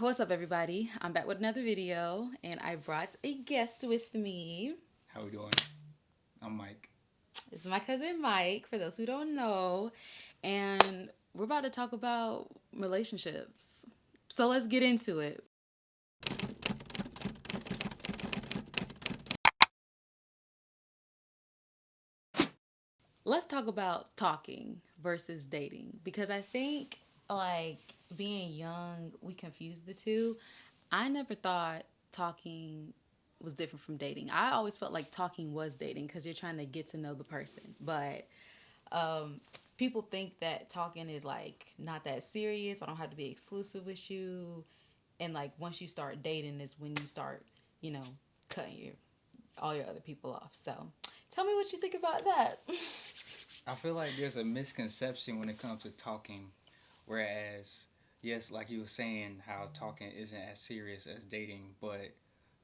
What's up, everybody? I'm back with another video, and I brought a guest with me. How we doing? I'm Mike. This is my cousin Mike, for those who don't know, and we're about to talk about relationships. So let's get into it. Let's talk about talking versus dating because I think, like, being young, we confuse the two. I never thought talking was different from dating. I always felt like talking was dating because you're trying to get to know the person. But people think that talking is like not that serious. I don't have to be exclusive with you. And like once you start dating is when you start, you know, cutting all your other people off. So tell me what you think about that. I feel like there's a misconception when it comes to talking, whereas, yes, like you were saying, how talking isn't as serious as dating, but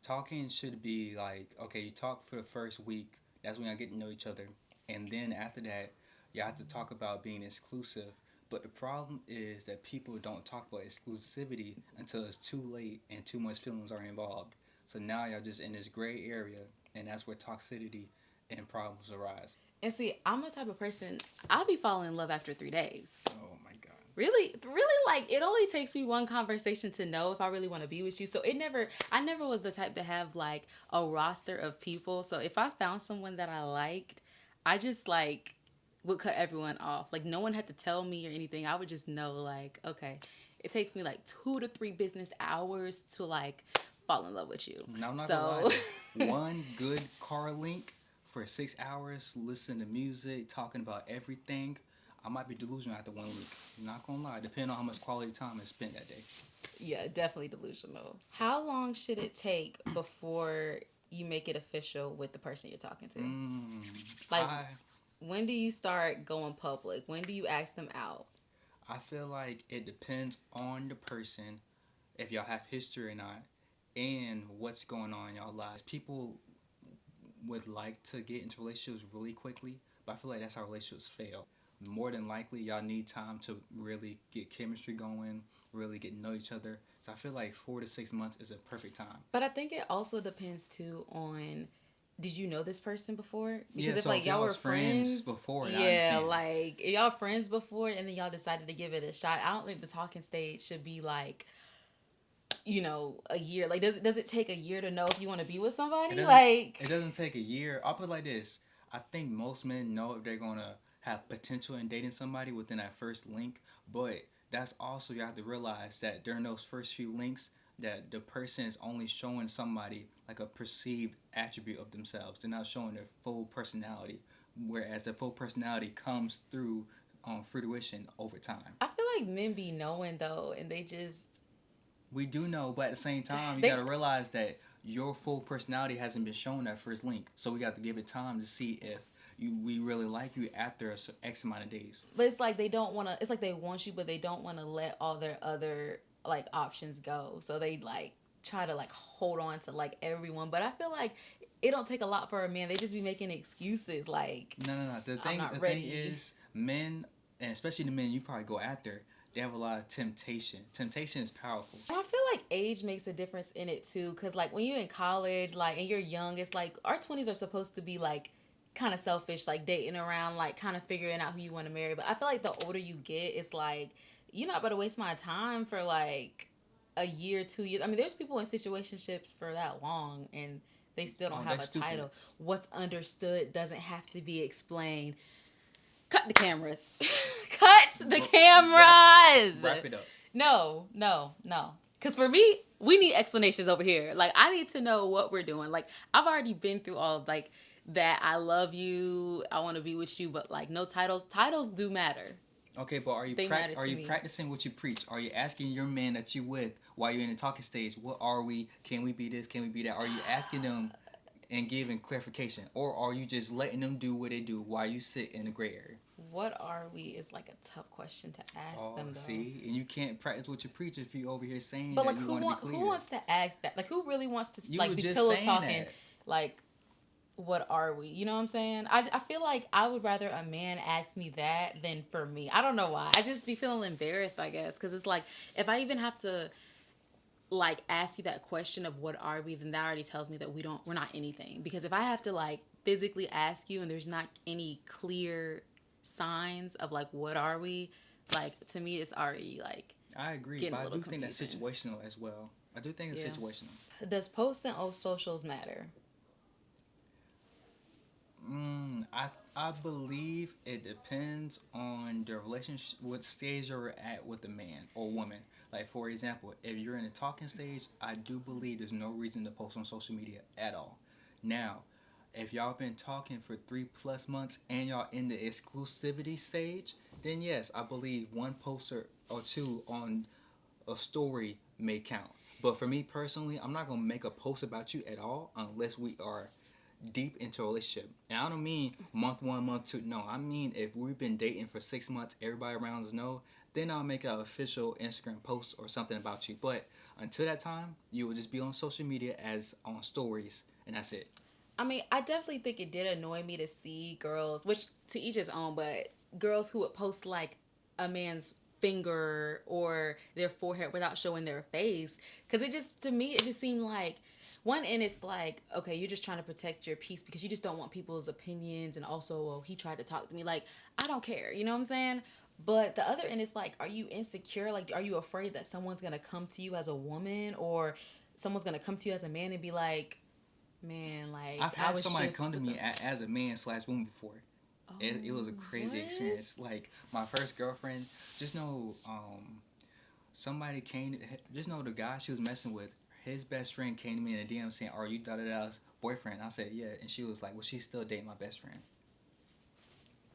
talking should be like, okay, you talk for the first week, that's when y'all get to know each other, and then after that, you have to talk about being exclusive. But the problem is that people don't talk about exclusivity until it's too late and too much feelings are involved. So now y'all just in this gray area, and that's where toxicity and problems arise. And see, I'm the type of person, I'll be falling in love after 3 days. Oh my God. Really, like it only takes me one conversation to know if I really want to be with you. So I never was the type to have like a roster of people. So if I found someone that I liked, I just like would cut everyone off. Like no one had to tell me or anything. I would just know like, okay, it takes me like 2 to 3 business hours to like fall in love with you. Now I'm not gonna lie So though. One good car link for 6 hours, listening to music, talking about everything. I might be delusional after 1 week. Not gonna lie, depending on how much quality time is spent that day. yeah, definitely delusional. How long should it take before you make it official with the person you're talking to? Like, I when do you start going public? When do you ask them out? I feel like it depends on the person, if y'all have history or not, and what's going on in y'all lives. People would like to get into relationships really quickly, but I feel like that's how relationships fail. More than likely, y'all need time to really get chemistry going, really get to know each other. So I feel like 4 to 6 months is a perfect time. But I think it also depends too on, did you know this person before? Because Yeah, if so like if y'all y'all were was friends friends, before, and I yeah, understand. like if y'all friends before and then y'all decided to give it a shot, I don't think the talking stage should be like, a year. Like does it take a year to know if you want to be with It somebody? doesn't. Like It doesn't take a year. I'll put it like this. I think most men know if they're gonna have potential in dating somebody within that first link, but that's also you have to realize that during those first few links, that the person is only showing somebody like a perceived attribute of themselves. They're not showing their full personality, whereas the full personality comes through fruition over time. I feel like men be knowing though, and they just We do know, but at the same time, you got they. to realize that your full personality hasn't been shown at first link. So we got to give it time to see if we really like you after X amount of days. But it's like they don't want to. It's like they want you, but they don't want to let all their other like options go. So they like try to like hold on to like everyone. But I feel like it don't take a lot for a man. They just be making excuses like No, no, no. I'm The not thing ready. is, men, and especially the men you probably go after, they have a lot of temptation. Temptation is powerful. And I feel like age makes a difference in it too, cause like when you're in college, like and you're young, it's like our 20s are supposed to be like kind of selfish, like dating around, like kind of figuring out who you want to marry. But I feel like the older you get, it's like you're not about to waste my time for like a year, 2 years. I mean, there's people in situationships for that long and they still don't Oh, have that's a stupid. title. What's understood doesn't have to be explained. Cut the cameras. Cut the Wrap, cameras. wrap it up. No, no, no. Because for me, we need explanations over here. Like, I need to know what we're doing. Like, I've already been through all of, like, that I love you, I want to be with you, but, like, no titles. Titles do matter. Okay, but They matter are to you me. practicing what you preach? Are you asking your man that you with while you're in the talking stage, what are we? Can we be this? Can we be that? Are you asking them and giving clarification, or are you just letting them do what they do while you sit in the gray area? What are we is, like, a tough question to ask Oh, them, though. see, and you can't practice what you preach if you over here saying But, that like, you want to be who clear. wants to ask that? Like, who really wants to, You like, were be just pillow saying talking, that. like, what are we? You know what I'm saying? I feel like I would rather a man ask me that than for me. I don't know why. I just be feeling embarrassed, I guess, because it's like if I even have to. like ask you that question of what are we, then that already tells me that we're not anything. Because if I have to like physically ask you and there's not any clear signs of like what are we, like to me it's already like I agree, getting but a I little do think that's confusing. situational as well. I do think it's Yeah. situational. Does posting on socials matter? I believe it depends on the relationship, what stage you're at with the man or woman. Like for example, if you're in a talking stage, I do believe there's no reason to post on social media at all. Now, if y'all been talking for 3+ months and y'all in the exclusivity stage, then yes, I believe one poster or two on a story may count. But for me personally, I'm not gonna make a post about you at all unless we are deep into a relationship. And I don't mean month one, month two. No, I mean if we've been dating for 6 months, everybody around us know, then I'll make an official Instagram post or something about you. But until that time, you will just be on social media as on stories, and that's it. I mean, I definitely think it did annoy me to see girls, which to each his own, but girls who would post like a man's finger or their forehead without showing their face. Because it just, to me, it just seemed like one, and it's like, okay, you're just trying to protect your peace because you just don't want people's opinions. And also, well, he tried to talk to me. Like, I don't care. You know what I'm saying? But the other end is like, are you insecure? Like, are you afraid that someone's going to come to you as a woman or someone's going to come to you as a man and be like, man, like I've I had was somebody come just to with me them. as a man slash woman before. It was a Oh, crazy what? experience. Like my first girlfriend, just know somebody came. Just know the guy she was messing with. His best friend came to me in a DM saying, "Are you da da da's boyfriend?" I said, "Yeah," and she was like, "Well, she's still dating my best friend."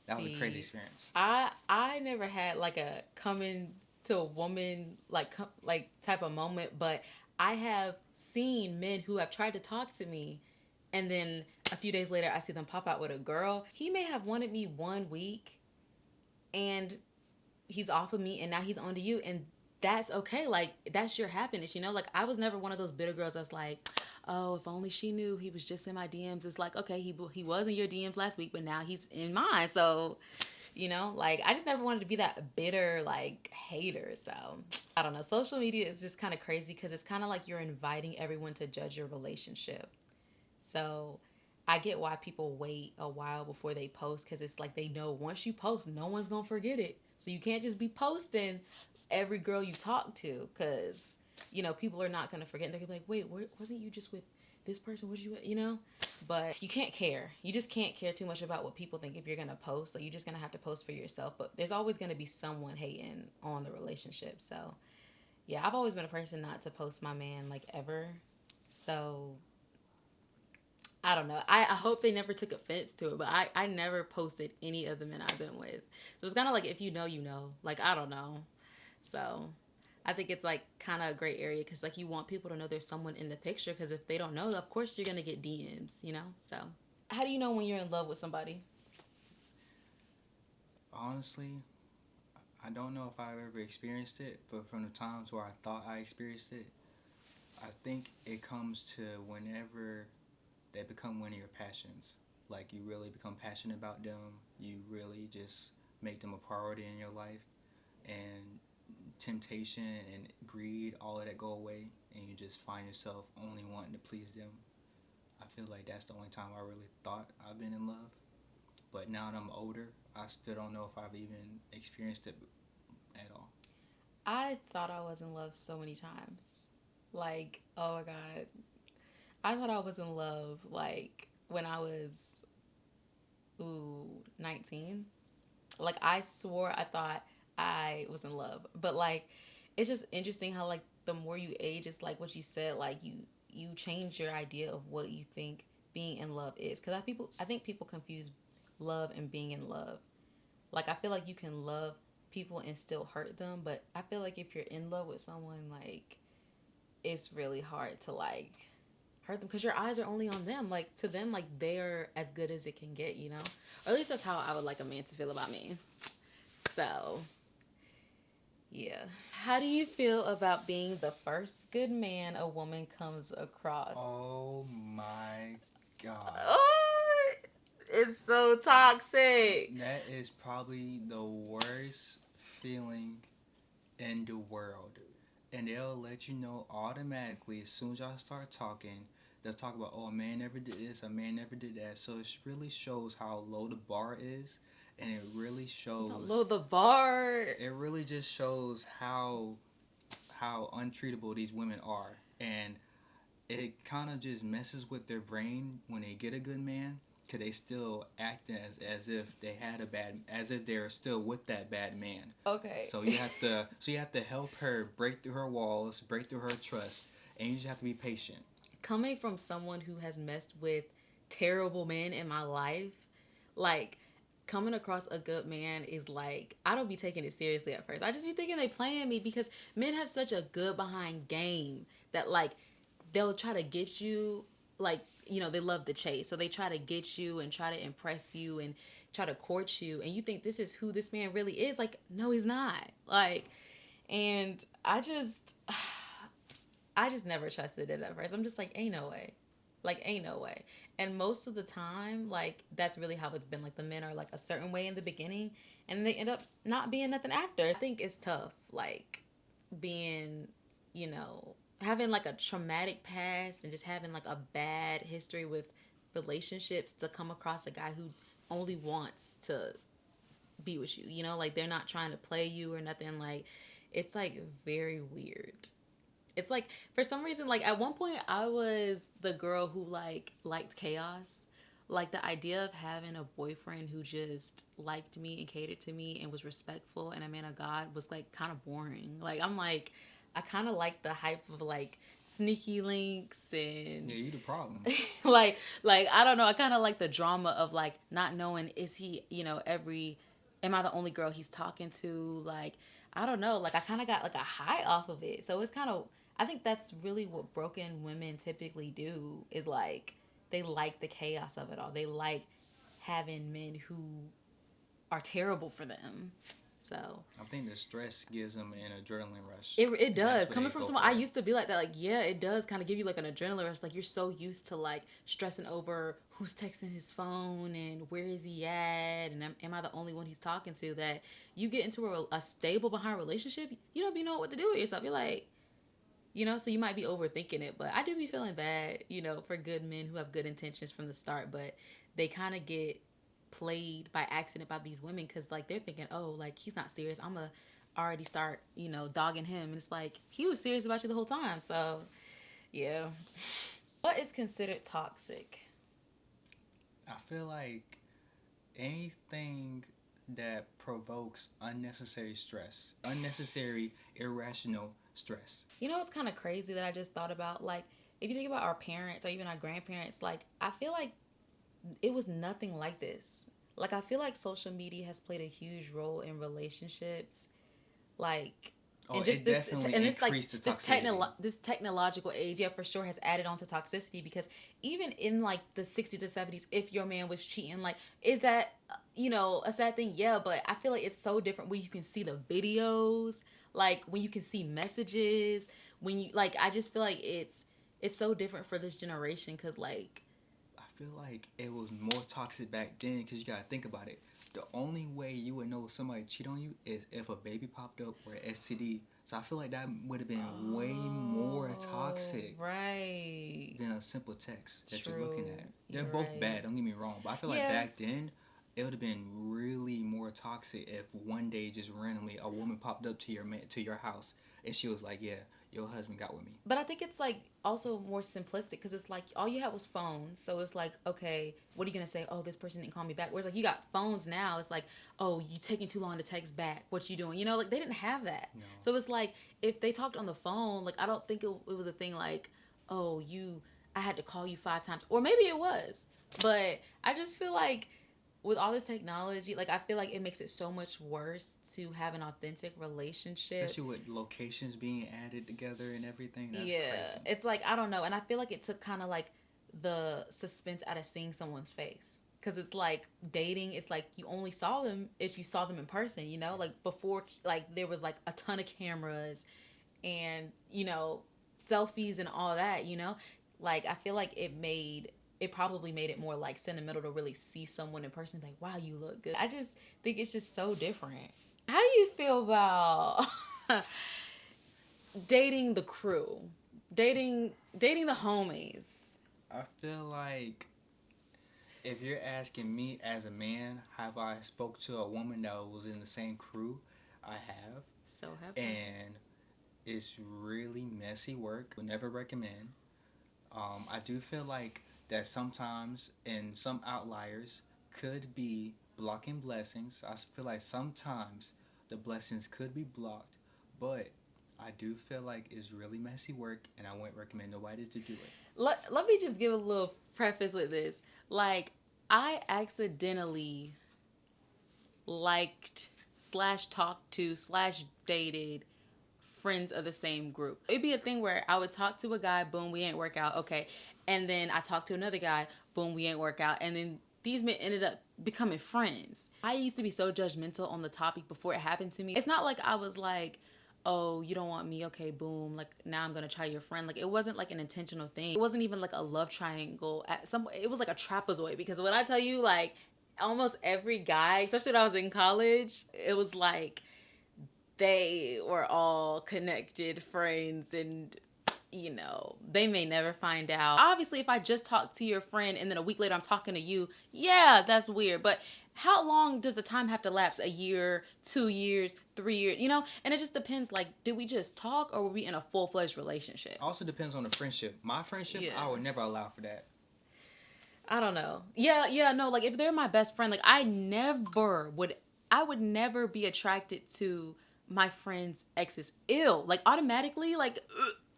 That was a crazy See, experience. I never had like a coming to a woman like like type of moment, but I have seen men who have tried to talk to me, and then a few days later I see them pop out with a girl. He may have wanted me 1 week, and he's off of me, and now he's on to you, and that's okay. Like that's your happiness, you know. Like I was never one of those bitter girls that's like, oh, if only she knew he was just in my DMs. It's like, okay, he was in your DMs last week, but now he's in mine. So, you know, like I just never wanted to be that bitter like hater. So I don't know. Social media is just kind of crazy because it's kind of like you're inviting everyone to judge your relationship. So I get why people wait a while before they post because it's like they know once you post, no one's gonna forget it. So you can't just be posting every girl you talk to because you know people are not gonna forget. And they're gonna be like, wait, wasn't you just with this person? Was you, you know? But you can't care. You just can't care too much about what people think if you're gonna post. So you're just gonna have to post for yourself. But there's always gonna be someone hating on the relationship. So yeah, I've always been a person not to post my man like ever. So I don't know. I hope they never took offense to it, but I never posted any of the men I've been with. So it's kind of like if you know, you know. Like, I don't know. So I think it's like kind of a gray area because like you want people to know there's someone in the picture because if they don't know, of course you're going to get DMs, you know? So how do you know when you're in love with somebody? Honestly, I don't know if I've ever experienced it, but from the times where I thought I experienced it, I think it comes to whenever they become one of your passions. Like you really become passionate about them. You really just make them a priority in your life, and temptation and greed, all of that go away, and you just find yourself only wanting to please them. I feel like that's the only time I really thought I've been in love. But now that I'm older, I still don't know if I've even experienced it at all. I thought I was in love so many times. Like, oh my God. I thought I was in love like when I was, ooh, 19. Like I swore I thought I was in love. But like it's just interesting how like the more you age it's like what you said like you change your idea of what you think being in love is cuz I think people confuse love and being in love. Like I feel like you can love people and still hurt them, but I feel like if you're in love with someone like it's really hard to like hurt them because your eyes are only on them. Like to them, like they're as good as it can get, you know. Or at least that's how I would like a man to feel about me. So yeah. How do you feel about being the first good man a woman comes across? Oh my god. Oh, it's so toxic. That is probably the worst feeling in the world. and they'll let you know automatically as soon as y'all start talking. They'll talk about, oh, a man never did this, a man never did that. So it really shows how low the bar is, and it really Low shows. the bar. It really just shows how untreatable these women are, and it kind of just messes with their brain when they get a good man, because they still act as if they had a bad, as if they're still with that bad man. Okay. So you have to help her break through her walls, break through her trust, and you just have to be patient. Coming from someone who has messed with terrible men in my life, like coming across a good man is like I don't be taking it seriously at first. I just be thinking they playing me because men have such a good behind game that like they'll try to get you like they love the chase. So they try to get you and try to impress you and try to court you and you think this is who this man really is. Like no he's not. Like and I just never trusted it at first. I'm just like, ain't no way. Like, ain't no way. And most of the time, like, that's really how it's been. Like, the men are like a certain way in the beginning and they end up not being nothing after. I think it's tough, like, being, having like a traumatic past and just having like a bad history with relationships to come across a guy who only wants to be with you, like they're not trying to play you or nothing. Like, it's like very weird. It's like for some reason, like at one point I was the girl who like liked chaos. Like the idea of having a boyfriend who just liked me and catered to me and was respectful and a man of God was like kind of boring. Like I'm like I kind of like the hype of like sneaky links and Yeah, you the problem. like I don't know. I kind of like the drama of like not knowing is he am I the only girl he's talking to? Like I don't know. Like I kind of got like a high off of it. So it's kind of I think that's really what broken women typically do is like they like the chaos of it all. They like having men who are terrible for them. So I think the stress gives them an adrenaline rush. it That's does. what they Coming from go someone I for. used to be like that, like yeah, it does kind of give you like an adrenaline rush. Like you're so used to like stressing over who's texting his phone and where is he at and am I the only one he's talking to that you get into a stable behind relationship, you don't be knowing what to do with yourself. You're like, so you might be overthinking it, but I do be feeling bad, for good men who have good intentions from the start, but they kind of get played by accident by these women because like they're thinking, oh, like he's not serious. I'm gonna already start, dogging him, and it's like he was serious about you the whole time. So yeah, what is considered toxic? I feel like anything that provokes unnecessary stress, unnecessary, irrational stress. It's kind of crazy that I just thought about like if you think about our parents or even our grandparents, like I feel like it was nothing like this. Like I feel like social media has played a huge role in relationships, like Oh, and it just this definitely and this like increased the toxicity. this technological age, yeah, for sure has added on to toxicity because even in like the 60s or 70s, if your man was cheating, like is that a sad thing? Yeah, but I feel like it's so different when you can see the videos, like when you can see messages, when you like I just feel like it's so different for this generation because like I feel like it was more toxic back then because you gotta think about it. The only way you would know somebody cheat on you is if a baby popped up or an STD. So I feel like that would have been way more oh toxic right. than a simple text that you're looking True. at. They're You're both right. bad, don't get me wrong, but I feel like Yeah. back then it would have been really more toxic if one day just randomly a woman popped up to your house and she was like, "Yeah, your husband got with me." But I think it's like also more simplistic because it's like all you had was phones. So it's like, okay, what are you going to say? Oh, this person didn't call me back. Whereas like you got phones now. It's like, oh, you taking too long to text back. What you doing? Like they didn't have that. No, So it's like if they talked on the phone, like I don't think it was a thing like, oh, I had to call you 5 times. Or maybe it was. But I just feel like with all this technology, like I feel like it makes it so much worse to have an authentic relationship. especially with locations being added together and everything. That's Yeah, crazy. it's like I don't know, and I feel like it took kind of like the suspense out of seeing someone's face because it's like dating. It's like you only saw them if you saw them in person. Like before, like there was like a ton of cameras and selfies and all that. Like I feel like it probably made it more like sentimental to really see someone in person. Like wow, you look good. I just think it's just so different. How do you feel about dating the crew, dating the homies. I feel like if you're asking me as a man, have I spoke to a woman that was in the same crew? I have, So have I. and it's really messy work. Would never recommend. I do feel like that sometimes, and some outliers could be blocking blessings. I feel like sometimes the blessings could be blocked, but I do feel like it's really messy work, and I wouldn't recommend nobody to do it. Let me just give a little preface with this. Like, I accidentally liked slash talked to slash dated friends of the same group. It'd be a thing where I would talk to a guy, boom, we ain't work out, okay. And then I talked to another guy, boom, we ain't work out. And then these men ended up becoming friends. I used to be so judgmental on the topic before it happened to me. It's not like I was like, oh, you don't want me, okay, boom, like now I'm gonna try your friend. Like it wasn't like an intentional thing. It wasn't even like a love triangle. At some, it was like a trapezoid, because when I tell you, like almost every guy, especially when I was in college, it was like they were all connected friends, and they may never find out. Obviously, if I just talk to your friend and then a week later I'm talking to you, yeah, that's weird. But how long does the time have to lapse? A year, 2 years, 3 years, And it just depends. Like, did we just talk, or were we in a full-fledged relationship? Also depends on the friendship. My friendship, Yeah. I would never allow for that. I don't know. Yeah, no, like if they're my best friend, like I would never be attracted to my friend's ex's ill. Like automatically, like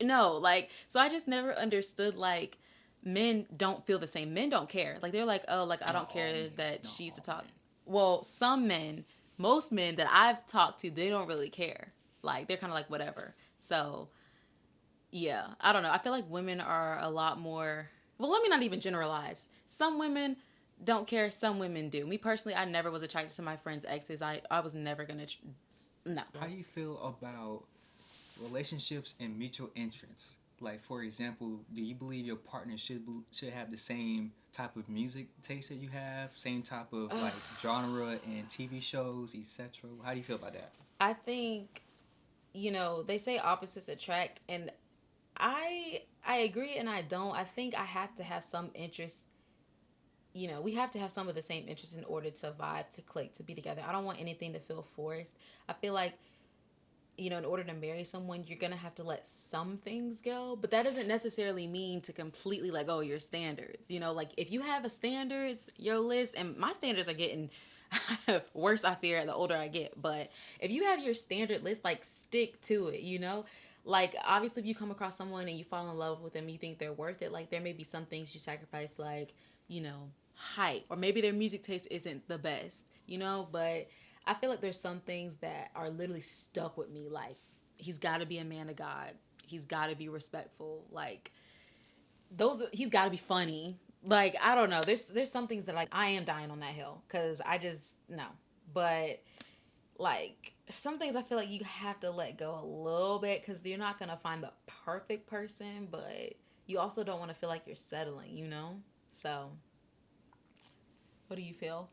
no, like so I just never understood like men don't feel the same. Men don't care. Like they're like, "Oh, like I Not don't all care men. that Not she used to all talk." men. Well, some men, most men that I've talked to, they don't really care. Like they're kind of like whatever. So, yeah, I don't know. I feel like women are a lot more. Well, let me not even generalize. Some women don't care. Some women do. Me personally, I never was attracted to my friends' exes. I was never gonna. No. How you feel about relationships and mutual interests? Like, for example, do you believe your partner should have the same type of music taste that you have, same type of like genre and TV shows, etc.? How do you feel about that? I think they say opposites attract, and I agree and I don't. I think I have to have some interest. We have to have some of the same interests in order to vibe, to click, to be together. I don't want anything to feel forced. I feel like in order to marry someone, you're gonna have to let some things go. But that doesn't necessarily mean to completely let go of your standards. Like if you have a standards, your list, and my standards are getting worse, I fear, the older I get. But if you have your standard list, like stick to it. Like obviously if you come across someone and you fall in love with them, you think they're worth it, like there may be some things you sacrifice, like, height, or maybe their music taste isn't the best. But I feel like there's some things that are literally stuck with me. Like, he's got to be a man of God. He's got to be respectful. Like, he's got to be funny. Like, I don't know. There's some things that like I am dying on that hill because I just no. But like some things I feel like you have to let go a little bit because you're not gonna find the perfect person, but you also don't want to feel like you're settling. So, what do you feel?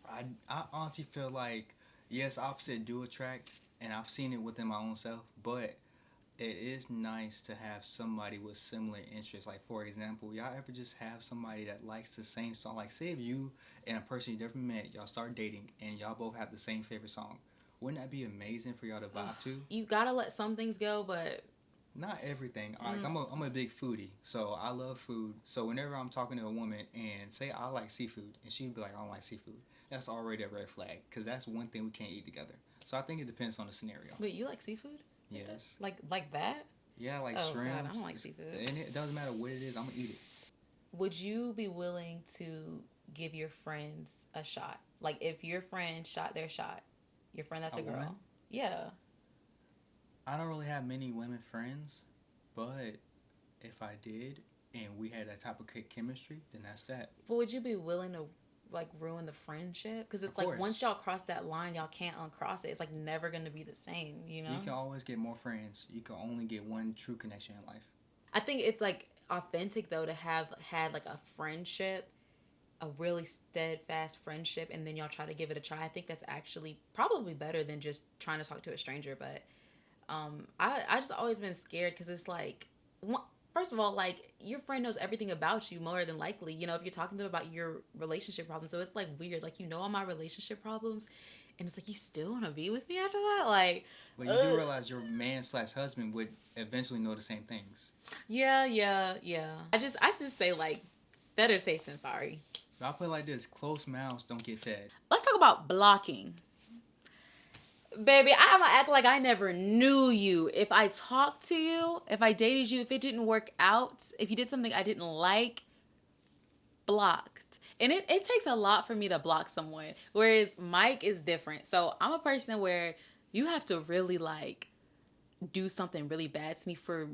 I honestly feel like yes, opposite do attract, and I've seen it within my own self, but it is nice to have somebody with similar interests. Like for example, y'all ever just have somebody that likes the same song? Like say if you and a person you never met, y'all start dating and y'all both have the same favorite song. Wouldn't that be amazing for y'all to vibe to? You gotta let some things go, but Not everything. Like I'm a big foodie, so I love food. So whenever I'm talking to a woman and say I like seafood, and she'd be like I don't like seafood, that's already a red flag because that's one thing we can't eat together. So I think it depends on the scenario. wait, you like seafood? Yes. Like that? Yeah, like Oh God, I shrimps. don't like seafood. And it doesn't matter what it is, I'm gonna eat it. Would you be willing to give your friends a shot? Like if your friend shot their shot, your friend that's A a woman? girl. Yeah. I don't really have many women friends, but if I did and we had that type of chemistry, then that's that. But would you be willing to like ruin the friendship? Because Of it's like once course, y'all cross that line, y'all can't uncross it. It's like never gonna be the same. you can always get more friends. You can only get one true connection in life. I think it's like authentic though to have had like a friendship, a really steadfast friendship, and then y'all try to give it a try. I think that's actually probably better than just trying to talk to a stranger. But I just always been scared because it's like, first of all, like your friend knows everything about you more than likely. You know, if you're talking to them about your relationship problems, so it's like weird. Like you know all my relationship problems, and it's like you still want to be with me after that. Like, But you do realize your man slash husband would eventually know the same things. yeah, yeah, yeah. I just say like, better safe than sorry. But I put it like this: closed mouths don't get fed. Let's talk about blocking. Baby, I'm gonna act like I never knew you. If I talked to you, if I dated you, if it didn't work out, if you did something I didn't like, blocked. And it takes a lot for me to block someone. Whereas Mike is different. So I'm a person where you have to really like do something really bad to me for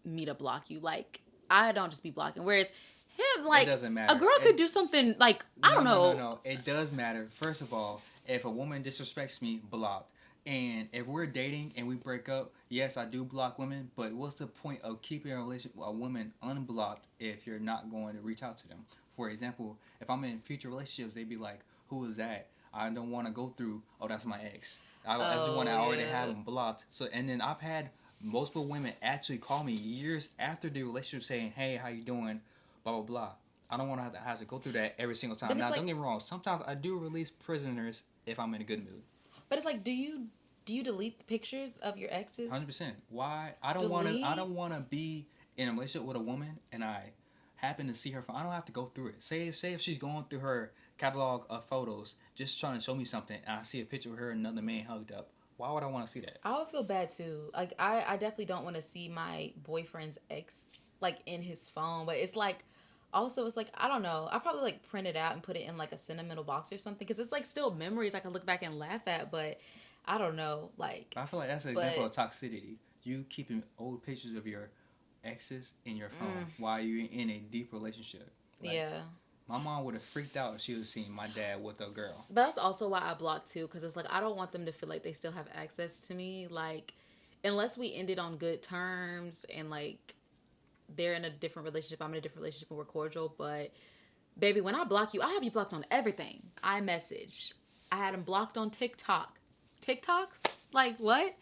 me to block you. Like I don't just be blocking. Whereas him, It like doesn't a matter. girl could do something like I don't know. No. It does matter. First of all, if a woman disrespects me, blocked. And if we're dating and we break up, yes, I do block women. But what's the point of keeping a relationship with a woman unblocked if you're not going to reach out to them? For example, if I'm in future relationships, they'd be like, "Who is that? I don't want to go through. Oh, that's my ex. I just want to already have them blocked." So, and then I've had multiple women actually call me years after the relationship saying, "Hey, how you doing? Blah blah blah." I don't want to have to go through that every single time. Now, don't get me wrong. Sometimes I do release prisoners if I'm in a good mood. But it's like, do you delete the pictures of your exes? 100%. Why? I don't want to. I don't want to be in a relationship with a woman and I happen to see her. I don't have to go through it. Say if she's going through her catalog of photos, just trying to show me something, and I see a picture of her and another man hugged up. Why would I want to see that? I would feel bad too. Like I definitely don't want to see my boyfriend's ex like in his phone. But it's like also it's like I don't know. I probably like print it out and put it in like a sentimental box or something because it's like still memories I can look back and laugh at. But I don't know. Like I feel like that's an example of toxicity. You keeping old pictures of your exes in your phone while you're in a deep relationship. Like, yeah. my mom would have freaked out if she would have seen my dad with a girl. But that's also why I block too, because it's like I don't want them to feel like they still have access to me. Like, unless we ended on good terms and like they're in a different relationship, I'm in a different relationship and we're cordial. But baby, when I block you, I have you blocked on everything. iMessage. I had them blocked on TikTok. TikTok? Like what?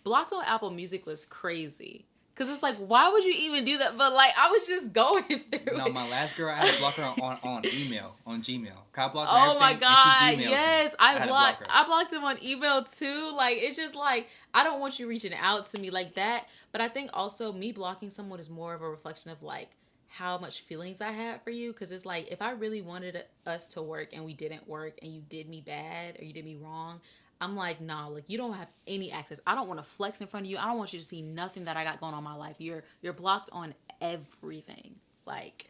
Blocked on Apple Music was crazy. Cause it's like, why would you even do that? But like, I was just going through No, it. my last girl, I had to block her on email, on Gmail. I blocked her Oh my everything, god, and she Gmailed yes, me. I had to block her. I blocked him on email too. Like it's just like I don't want you reaching out to me like that. But I think also me blocking someone is more of a reflection of like how much feelings I had for you. Because it's like if I really wanted us to work and we didn't work and you did me bad or you did me wrong, I'm like, nah, like you don't have any access. I don't want to flex in front of you. I don't want you to see nothing that I got going on in my life. You're blocked on everything. Like,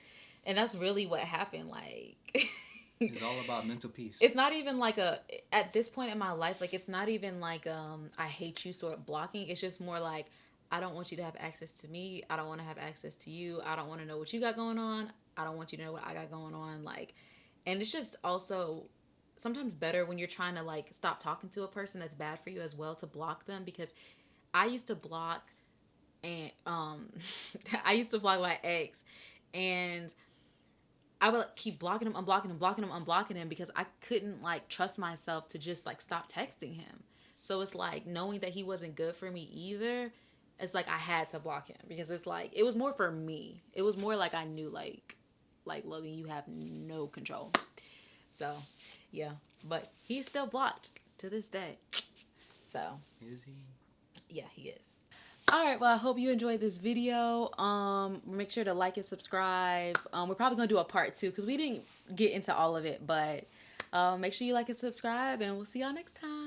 and that's really what happened. Like It's all about mental peace. it's not even like a at this point in my life, like it's not even like I hate you sort of blocking. It's just more like I don't want you to have access to me. I don't want to have access to you. I don't want to know what you got going on. I don't want you to know what I got going on. Like, and it's just also sometimes better when you're trying to like stop talking to a person that's bad for you as well to block them because I used to block and I used to block my ex and I would keep blocking him, unblocking him, blocking him, unblocking him because I couldn't like trust myself to just like stop texting him. So it's like knowing that he wasn't good for me either. It's like I had to block him because it's like it was more for me. It was more like I knew like Logan, you have no control. So yeah, but he's still blocked to this day. So Is he? yeah, he is. All right, well, I hope you enjoyed this video. Make sure to like and subscribe. We're probably gonna do a part 2 because we didn't get into all of it, but make sure you like and subscribe, and we'll see y'all next time.